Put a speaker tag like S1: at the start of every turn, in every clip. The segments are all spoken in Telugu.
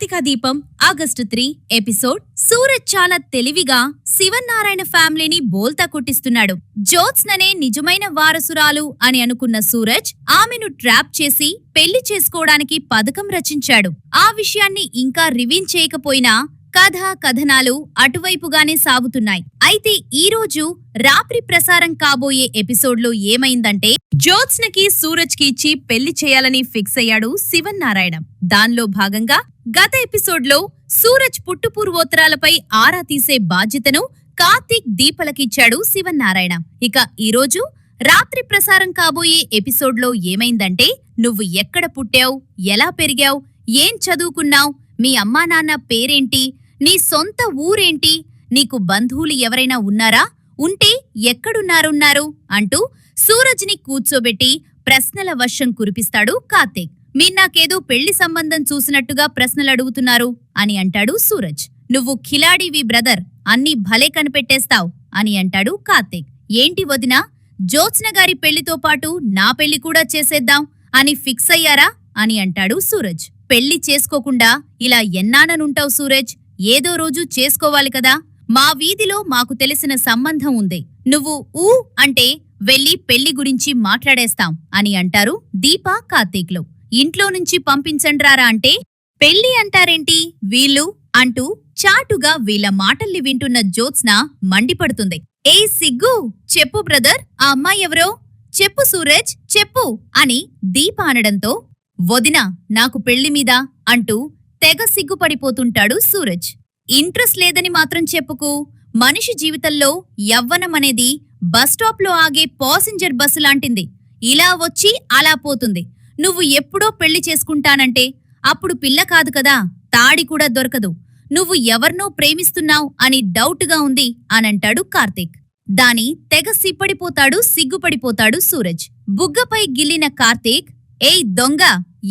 S1: కార్తీక దీపం ఆగస్టు 3 ఎపిసోడ్. సూరజ్ చాలా తెలివిగా శివన్నారాయణ ఫ్యామిలీని బోల్తా కొట్టిస్తున్నాడు. జ్యోత్స్ననే నిజమైన వారసురాలు అని అనుకున్న సూరజ్ ఆమెను ట్రాప్ చేసి పెళ్లి చేసుకోవడానికి పథకం రచించాడు. ఆ విషయాన్ని ఇంకా రివీల్ చేయకపోయినా కథనాలు అటువైపుగానే సాగుతున్నాయి. అయితే ఈ రోజు రాత్రి ప్రసారం కాబోయే ఎపిసోడ్లో ఏమైందంటే, జ్యోత్స్నకి సూరజ్ కి ఇచ్చి పెళ్లి చేయాలని ఫిక్స్ అయ్యాడు శివన్నారాయణ. దానిలో భాగంగా గత ఎపిసోడ్లో సూరజ్ పుట్టుపూర్వోత్తరాలపై ఆరా తీసే బాధ్యతను కార్తీక్ దీపలకిచ్చాడు శివన్నారాయణ. ఇక ఈరోజు రాత్రి ప్రసారం కాబోయే ఎపిసోడ్లో ఏమైందంటే, నువ్వు ఎక్కడ పుట్టావు, ఎలా పెరిగావు, ఏం చదువుకున్నావు, మీ అమ్మా నాన్న పేరేంటి, నీ సొంత ఊరేంటి, నీకు బంధువులు ఎవరైనా ఉన్నారా, ఉంటే ఎక్కడున్నారు అంటూ సూరజ్ని కూర్చోబెట్టి ప్రశ్నల వర్షం కురిపిస్తాడు కార్తీక్. మీన్నాకేదో పెళ్లి సంబంధం చూసినట్టుగా ప్రశ్నలు అడుగుతున్నారు అని అంటాడు సూరజ్. నువ్వు ఖిలాడీవి బ్రదర్, అన్నీ భలే కనిపెట్టేస్తావ్ అని అంటాడు కార్తీక్. ఏంటి వదినా, జ్యోత్స్న గారి పెళ్లితో పాటు నా పెళ్లి కూడా చేసేద్దాం అని ఫిక్స్ అయ్యారా అని అంటాడు సూరజ్. పెళ్లి చేసుకోకుండా ఇలా ఎన్నాననుంటావు సూరజ్, ఏదో రోజు చేసుకోవాలి కదా. మా వీధిలో మాకు తెలిసిన సంబంధం ఉంది, నువ్వు ఊ అంటే వెళ్లి పెళ్లి గురించి మాట్లాడేస్తాం అని అంటారు దీప కార్తీక్లు. ఇంట్లో నుంచి పంపించండ్రారా అంటే, పెళ్లి అంటారేంటి వీళ్ళు అంటూ చాటుగా వీళ్ళ మాటల్ని వింటున్న జ్యోత్స్న మండిపడుతుంది. ఏ సిగ్గు, చెప్పు బ్రదర్, ఆ అమ్మాయి ఎవరో చెప్పు సూరజ్ చెప్పు అని దీప అనడంతో, వదినా నాకు పెళ్లి మీద అంటూ తెగ సిగ్గుపడిపోతుంటాడు సూరజ్. ఇంట్రెస్ట్ లేదని మాత్రం చెప్పుకు, మనిషి జీవితంలో యవ్వనమనేది బస్టాప్లో ఆగే పాసింజర్ బస్సు లాంటింది. ఇలా వచ్చి అలా పోతుంది. నువ్వు ఎప్పుడో పెళ్లి చేసుకుంటానంటే అప్పుడు పిల్ల కాదు కదా, తాడి కూడా దొరకదు. నువ్వు ఎవర్నో ప్రేమిస్తున్నావు అని డౌట్గా ఉంది అనంటాడు కార్తీక్. దాని తెగ సిగ్గుపడిపోతాడు సూరజ్. బుగ్గపై గిల్లిన కార్తీక్, ఏయ్ దొంగ,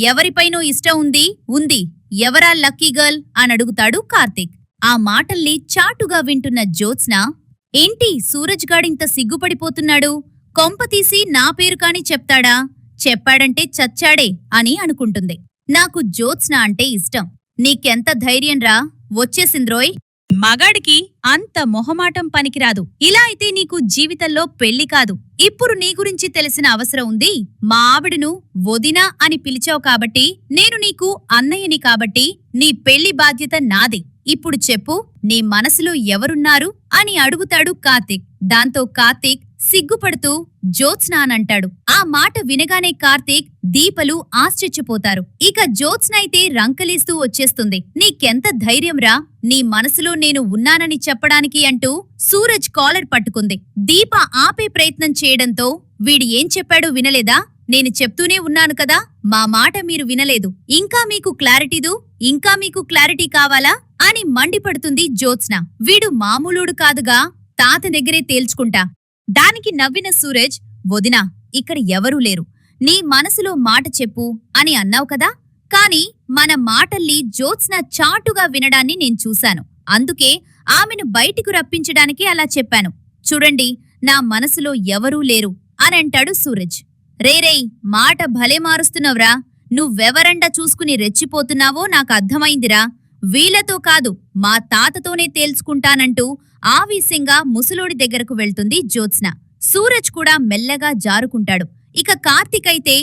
S1: ఎవరిపైనో ఇష్టం ఉంది, ఎవరా లక్కీ గర్ల్ అనడుగుతాడు కార్తీక్. ఆ మాటల్ని చాటుగా వింటున్న జ్యోత్స్న, ఏంటి సూరజ్ గాడింత సిగ్గుపడిపోతున్నాడు, కొంపతీసి నా పేరు కాని చెప్తాడా, చెప్పాడంటే చచ్చాడే అని అనుకుంటుంది. నాకు జ్యోత్స్న అంటే ఇష్టం, నీకెంత ధైర్యంరా, వచ్చేసింద్రోయ్. మగాడికి అంత మొహమాటం పనికిరాదు. ఇలా అయితే నీకు జీవితంలో పెళ్లి కాదు. ఇప్పుడు నీ గురించి తెలిసిన అవసరం ఉంది. మా ఆవిడను వదినా అని పిలిచావు కాబట్టి, నేను నీకు అన్నయ్యని కాబట్టి నీ పెళ్లి బాధ్యత నాది. ఇప్పుడు చెప్పు, నీ మనసులో ఎవరున్నారు అని అడుగుతాడు కార్తీక్. దాంతో కార్తీక్ సిగ్గుపడుతూ జ్యోత్స్న అనంటాడు. ఆ మాట వినగానే కార్తీక్, దీపలు ఆశ్చర్యపోతారు. ఇక జ్యోత్స్న అయితే రంకలేస్తూ వచ్చేస్తుంది. నీకెంత ధైర్యంరా, నీ మనసులో నేను ఉన్నానని చెప్పడానికి అంటూ సూరజ్ కాలర్ పట్టుకుంది. దీప ఆపే ప్రయత్నం చేయడంతో, వీడి ఏం చెప్పాడో వినలేదా, నేను చెప్తూనే ఉన్నాను కదా, మా మాట మీరు వినలేదు, ఇంకా మీకు క్లారిటీ కావాలా అని మండిపడుతుంది జ్యోత్స్న. వీడు మామూలుడు కాదుగా, తాత దగ్గరే తేల్చుకుంటా. దానికి నవ్విన సూరజ్, వదినా ఇక్కడ ఎవరూ లేరు, నీ మనసులో మాట చెప్పు అని అన్నావు కదా, కాని మన మాటల్ని జ్యోత్స్న చాటుగా వినడాన్ని నేను చూశాను, అందుకే ఆమెను బయటికి రప్పించడానికి అలా చెప్పాను. చూడండి, నా మనసులో ఎవరూ లేరు అనంటాడు సూరజ్. రేయ్, మాట భలే మారుస్తున్నవ్రా, నువ్వెవరండా చూసుకుని రెచ్చిపోతున్నావో నాకు అర్థమైందిరా. వీళ్లతో కాదు, మా తాతతోనే తేల్చుకుంటానంటూ ఆవేశంగా ముసలోడి దగ్గరకు వెళ్తుంది జ్యోత్స్న. సూరజ్ కూడా మెల్లగా జారుకుంటాడు. ఇక కార్తీక్ అయితే,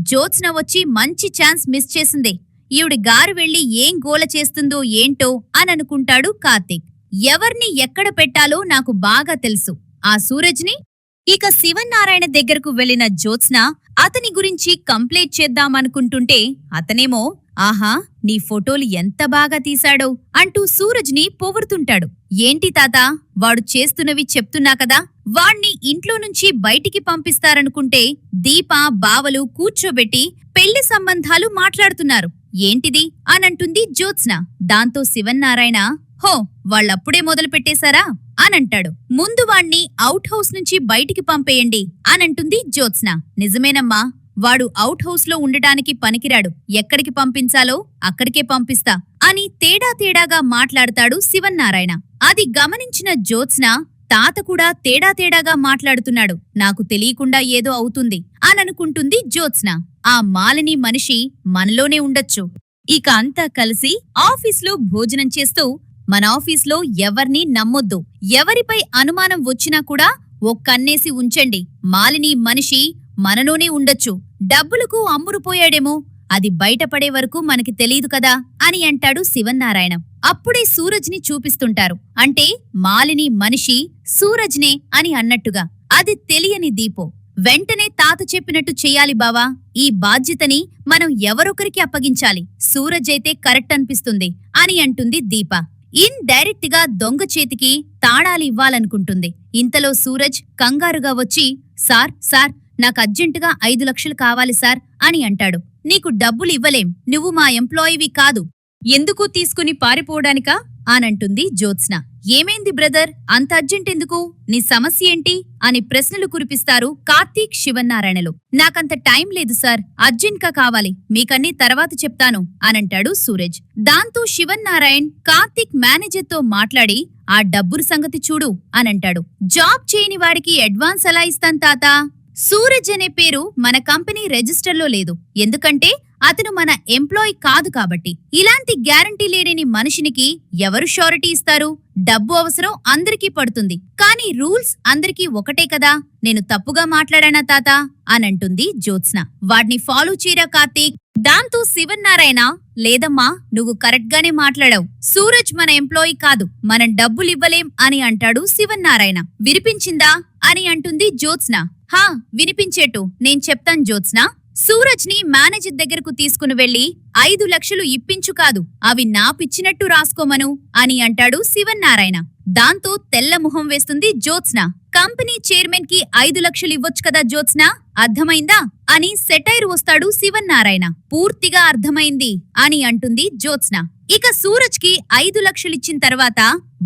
S1: జ్యోత్స్న వచ్చి మంచి ఛాన్స్ మిస్ చేసిందే, ఈవిడి గారు వెళ్లి ఏం గోల చేస్తుందో ఏంటో అననుకుంటాడు కార్తీక్. ఎవర్ని ఎక్కడ పెట్టాలో నాకు బాగా తెలుసు ఆ సూరజ్ని. ఇక శివన్నారాయణ దగ్గరకు వెళ్లిన జ్యోత్స్న అతని గురించి కంప్లైంట్ చేద్దామనుకుంటుంటే, అతనేమో, ఆహా నీ ఫోటోలు ఎంత బాగా తీశాడో అంటూ సూరజ్ని పొగుడుతుంటాడు. ఏంటి తాత, వాడు చేస్తున్నవి చెప్తున్నా కదా, వాణ్ణి ఇంట్లో నుంచి బయటికి పంపిస్తారనుకుంటే దీప బావలు కూర్చోబెట్టి పెళ్లి సంబంధాలు మాట్లాడుతున్నారు, ఏంటిది అనంటుంది జ్యోత్స్న. దాంతో శివన్నారాయణ, హో వాళ్ళప్పుడే మొదలు పెట్టేశారా అనంటాడు. ముందు వాణ్ణి అవుట్ హౌస్ నుంచి బయటికి పంపేయండి అనంటుంది జ్యోత్స్న. నిజమేనమ్మా, వాడు అవుట్ హౌస్ లో ఉండడానికి పనికిరాడు, ఎక్కడికి పంపించాలో అక్కడికే పంపిస్తా అని తేడాగా మాట్లాడతాడు శివన్నారాయణ. అది గమనించిన జ్యోత్స్న, తాత కూడా తేడాగా మాట్లాడుతున్నాడు, నాకు తెలియకుండా ఏదో అవుతుంది అననుకుంటుంది జ్యోత్స్న. ఆ మాలిని మనిషి మనలోనే ఉండొచ్చు. ఇక అంతా కలిసి ఆఫీస్లో భోజనం చేస్తూ మన ఆఫీస్లో ఎవర్నీ నమ్మొద్దు, ఎవరిపై అనుమానం వచ్చినా కూడా ఒక్కన్నేసి ఉంచండి, మాలిని మనిషి మనలోనే ఉండొచ్చు, డబ్బులకు అమ్ముడుపోయాడేమో, అది బయటపడే వరకు మనకి తెలీదు కదా అని అంటాడు శివన్నారాయణ. అప్పుడే సూరజ్ని చూపిస్తుంటారు. అంటే మాలిని మనిషి సూరజ్నే అని అన్నట్టుగా. అది తెలియని దీపో వెంటనే తాత చెప్పినట్టు చెయ్యాలి బావా, ఈ బాధ్యతని మనం ఎవరొకరికి అప్పగించాలి, సూరజ్ అయితే కరెక్ట్ అనిపిస్తుంది అని అంటుంది దీప. ఇన్ డైరెక్ట్ గా దొంగ చేతికి తాళాలు ఇవ్వాలనుకుంటుంది. ఇంతలో సూరజ్ కంగారుగా వచ్చి సార్ సార్ నాకు అర్జెంటుగా 5 లక్షలు కావాలి సార్ అని అంటాడు. నీకు డబ్బులు ఇవ్వలేం, నువ్వు మా ఎంప్లాయీవి కాదు, ఎందుకు తీసుకుని పారిపోవడానికా అనంటుంది జ్యోత్స్న. ఏమైంది బ్రదర్, అంత అర్జెంట్ ఎందుకు, నీ సమస్య ఏంటి అని ప్రశ్నలు కురిపిస్తారు కార్తీక్ శివన్నారాయణలు. నాకంత టైం లేదు సార్, అర్జెంట్గా కావాలి, మీకన్నీ తర్వాత చెప్తాను అనంటాడు సూరజ్. దాంతో శివన్నారాయణ్ కార్తీక్ మేనేజర్తో మాట్లాడి ఆ డబ్బుల సంగతి చూడు అనంటాడు. జాబ్ చేయని వాడికి అడ్వాన్స్ ఎలా ఇస్తాను తాత, సూరజ్ అనే పేరు మన కంపెనీ రిజిస్టర్లో లేదు, ఎందుకంటే అతను మన ఎంప్లాయీ కాదు కాబట్టి. ఇలాంటి గ్యారంటీ లేని మనిషినికి ఎవరు షూరిటీ ఇస్తారు, డబ్బు అవసరం అందరికీ పడుతుంది, కానీ రూల్స్ అందరికీ ఒకటే కదా, నేను తప్పుగా మాట్లాడానా తాత అనంటుంది జ్యోత్స్న. వాడిని ఫాలో చేయరా కార్తీక్. దాంతో శివన్నారాయణ లేదమ్మా నువ్వు కరెక్ట్ గానే మాట్లాడావు, సూరజ్ మన ఎంప్లాయీ కాదు, మనం డబ్బులివ్వలేం అని అంటాడు శివన్నారాయణ. వినిపించిందా అని అంటుంది జ్యోత్స్న. హా వినిపించేటు నేను చెప్తాను జ్యోత్స్న, సూరజ్ ని మేనేజర్ దగ్గరకు తీసుకుని వెళ్లి 5 లక్షలు ఇప్పించు కాదు, అవి నా పిచ్చినట్టు రాసుకోమను అని అంటాడు శివన్నారాయణ. దాంతో తెల్ల ముఖం వేస్తుంది జ్యోత్స్న. కంపెనీ చైర్మన్ కి 5 లక్షలు ఇవ్వొచ్చు కదా జ్యోత్స్న, అర్థమైందా అని సెటైర్ వస్తాడు శివన్నారాయణ. పూర్తిగా అర్థమైంది అని అంటుంది జ్యోత్స్న. ఇక సూరజ్ కి 5 లక్షలిచ్చిన తర్వాత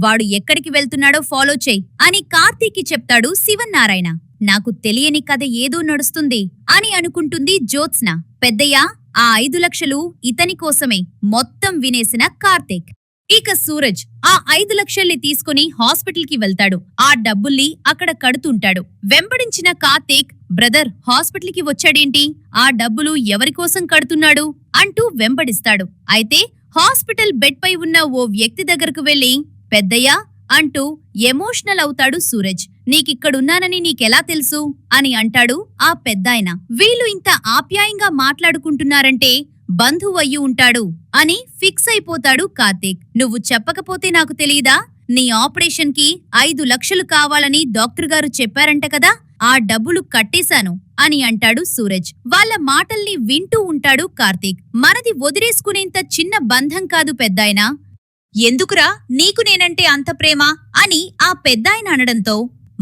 S1: వాడు ఎక్కడికి వెళ్తున్నాడో ఫాలో చెయ్ అని కార్తీక్ కి చెప్తాడు శివన్నారాయణ. నాకు తెలియని కథ ఏదో నడుస్తుంది అని అనుకుంటుంది జ్యోత్స్న. పెద్దయ్యా ఆ 5 లక్షలు ఇతని కోసమే మొత్తం వినేసిన కార్తీక్. ఇక సూరజ్ ఆ 5 లక్షల్ని తీసుకుని హాస్పిటల్ కి వెళ్తాడు. ఆ డబ్బుల్ని అక్కడ కడుతుంటాడు. వెంబడించిన కార్తీక్ బ్రదర్ హాస్పిటల్ కి వచ్చాడేంటి, ఆ డబ్బులు ఎవరికోసం కడుతున్నాడు అంటూ వెంబడిస్తాడు. అయితే హాస్పిటల్ బెడ్ పై ఉన్న ఓ వ్యక్తి దగ్గరకు వెళ్లి పెద్దయ్యా అంటూ ఎమోషనల్ అవుతాడు సూరజ్. నీకిక్కడున్నానని నీకెలా తెలుసు అని అంటాడు ఆ పెద్దాయన. వీళ్ళు ఇంత ఆప్యాయంగా మాట్లాడుకుంటున్నారంటే బంధువయ్యి ఉంటాడు అని ఫిక్స్ అయిపోతాడు కార్తీక్. నువ్వు చెప్పకపోతే నాకు తెలీదా, నీ ఆపరేషన్ కి 5 లక్షలు కావాలని డాక్టర్ గారు చెప్పారంట కదా, ఆ డబ్బులు కట్టేశాను అని అంటాడు సూరజ్. వాళ్ళ మాటల్ని వింటూ ఉంటాడు కార్తీక్. మనది వదిలేసుకునేంత చిన్న బంధం కాదు పెద్దాయనా, ఎందుకురా నీకు నేనంటే అంత ప్రేమ అని ఆ పెద్దాయన అనడంతో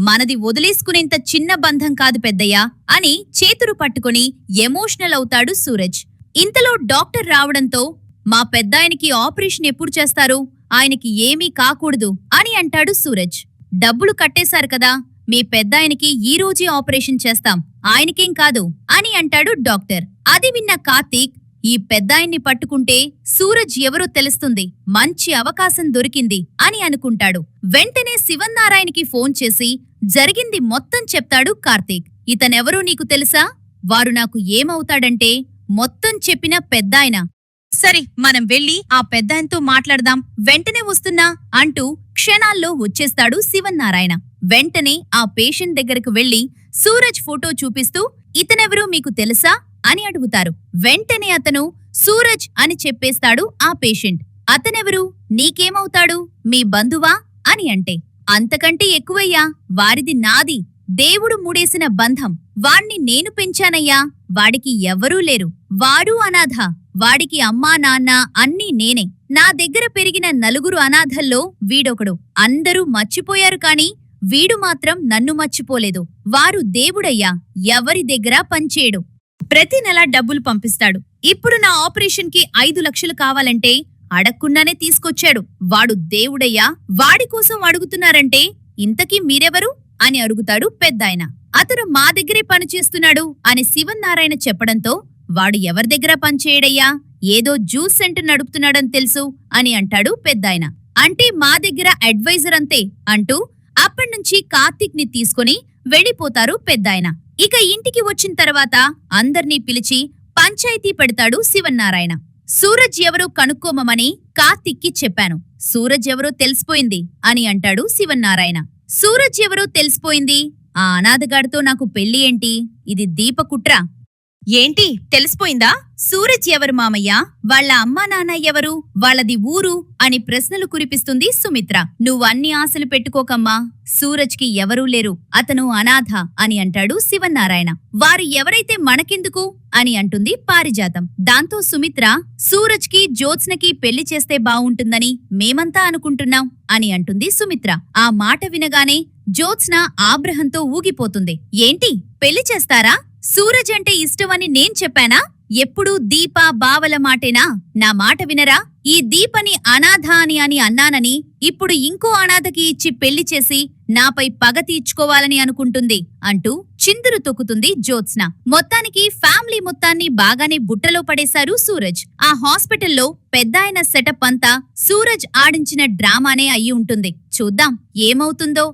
S1: మనది వదిలేసుకునేంత చిన్న బంధం కాదు పెద్దయ్యా అని చేతులు పట్టుకుని ఎమోషనల్ అవుతాడు సూరజ్. ఇంతలో డాక్టర్ రావడంతో మా పెద్దాయనికి ఆపరేషన్ ఎప్పుడు చేస్తారు, ఆయనకి ఏమీ కాకూడదు అని అంటాడు సూరజ్. డబ్బులు కట్టేశారు కదా, మీ పెద్దాయనికి ఈ రోజే ఆపరేషన్ చేస్తాం, ఆయనకేం కాదు అని అంటాడు డాక్టర్. అది విన్న కార్తీక్ ఈ పెద్దాయన్ని పట్టుకుంటే సూరజ్ ఎవరో తెలుస్తుంది, మంచి అవకాశం దొరికింది అని అనుకుంటాడు. వెంటనే శివన్నారాయణకి ఫోన్ చేసి జరిగింది మొత్తం చెప్తాడు కార్తీక్. ఇతనెవరో నీకు తెలుసా, వారు నాకు ఏమవుతాడంటే మొత్తం చెప్పిన పెద్దాయన. సరే మనం వెళ్ళి ఆ పెద్దాయనతో మాట్లాడదాం, వెంటనే వస్తున్నా అంటూ క్షణాల్లో వచ్చేస్తాడు శివన్నారాయణ. వెంటనే ఆ పేషెంట్ దగ్గరకు వెళ్లి సూరజ్ ఫోటో చూపిస్తూ ఇతనెవరో మీకు తెలుసా అని అడుగుతారు. వెంటనే అతను సూరజ్ అని చెప్పేస్తాడు ఆ పేషెంట్. అతనెవరు, నీకేమవుతాడు, మీ బంధువా అని అంటే అంతకంటే ఎక్కువయ్యా, వారిది నాది దేవుడు మూడేసిన బంధం, వాణ్ణి నేను పెంచానయ్యా, వాడికి ఎవ్వరూ లేరు, వాడు అనాథ, వాడికి అమ్మా నాన్న అన్నీ నేనే, నా దగ్గర పెరిగిన 4 అనాథల్లో వీడొకడు, అందరూ మర్చిపోయారు కాని వీడు మాత్రం నన్ను మర్చిపోలేదు, వారు దేవుడయ్యా, ఎవరి దగ్గర పనిచేయడు, ప్రతి నెల డబ్బులు పంపిస్తాడు, ఇప్పుడు నా ఆపరేషన్ కి 5 లక్షలు కావాలంటే అడక్కుండానే తీసుకొచ్చాడు, వాడు దేవుడయ్యా, వాడి కోసం అడుగుతున్నారంటే ఇంతకీ మీరెవరు అని అడుగుతాడు పెద్దాయన. అతను మా దగ్గరే పనిచేస్తున్నాడు అని శివన్నారాయణ చెప్పడంతో వాడు ఎవరి దగ్గర పనిచేయడయ్యా, ఏదో జ్యూస్ సెంటర్ నడుపుతున్నాడని తెలుసు అని అంటాడు పెద్దాయన. అంటే మా దగ్గర అడ్వైజర్ అంతే అంటూ అప్పటినుంచి కార్తీక్ ని తీసుకుని వెళ్ళిపోతారు పెద్దాయన. ఇక ఇంటికి వచ్చిన తర్వాత అందర్నీ పిలిచి పంచాయతీ పెడతాడు శివన్నారాయణ. సూరజ్ ఎవరో కనుక్కోమని కార్తిక్కి చెప్పాను. సూరజ్ ఎవరో తెలిసిపోయింది అని అంటాడు శివన్నారాయణ. సూరజ్ ఎవరో తెలిసిపోయింది? ఆ అనాథగాడితో నాకు పెళ్లి ఏంటి? ఇది దీప కుట్ర. ఏంటి తెలిసిపోయిందా? సూరజ్ ఎవరు మామయ్య? వాళ్ళ అమ్మా నాన్న ఎవరు? వాళ్ళది ఊరు అని ప్రశ్నలు కురిపిస్తుంది సుమిత్ర. నువ్వన్ని ఆశలు పెట్టుకోకమ్మా, సూరజ్కి ఎవరూ లేరు, అతను అనాథ అని అంటాడు శివన్నారాయణ. వారు ఎవరైతే మనకెందుకు అని అంటుంది పారిజాతం. దాంతో సుమిత్ర, సూరజ్కి జ్యోత్స్నకి పెళ్లి చేస్తే బావుంటుందని మేమంతా అనుకుంటున్నాం అని అంటుంది సుమిత్ర. ఆ మాట వినగానే జ్యోత్స్న ఆగ్రహంతో ఊగిపోతుంది. ఏంటి పెళ్లి చేస్తారా? సూరజ్ అంటే ఇష్టమని నేను చెప్పానా? ఎప్పుడూ దీప బావల మాటేనా? నా మాట వినరా? ఈ దీపని అనాథ అని అన్నానని ఇప్పుడు ఇంకో అనాథకి ఇచ్చి పెళ్లి చేసి నాపై పగ తీర్చుకోవాలని అనుకుంటుంది అంటూ చిందురు తొక్కుతుంది జ్యోత్స్న. మొత్తానికి ఫ్యామిలీ మొత్తాన్ని బాగానే బుట్టలో పడేశారు సూరజ్. ఆ హాస్పిటల్లో పెద్దాయన సెటప్ అంతా సూరజ్ ఆడించిన డ్రామానే అయి ఉంటుంది. చూద్దాం ఏమవుతుందో.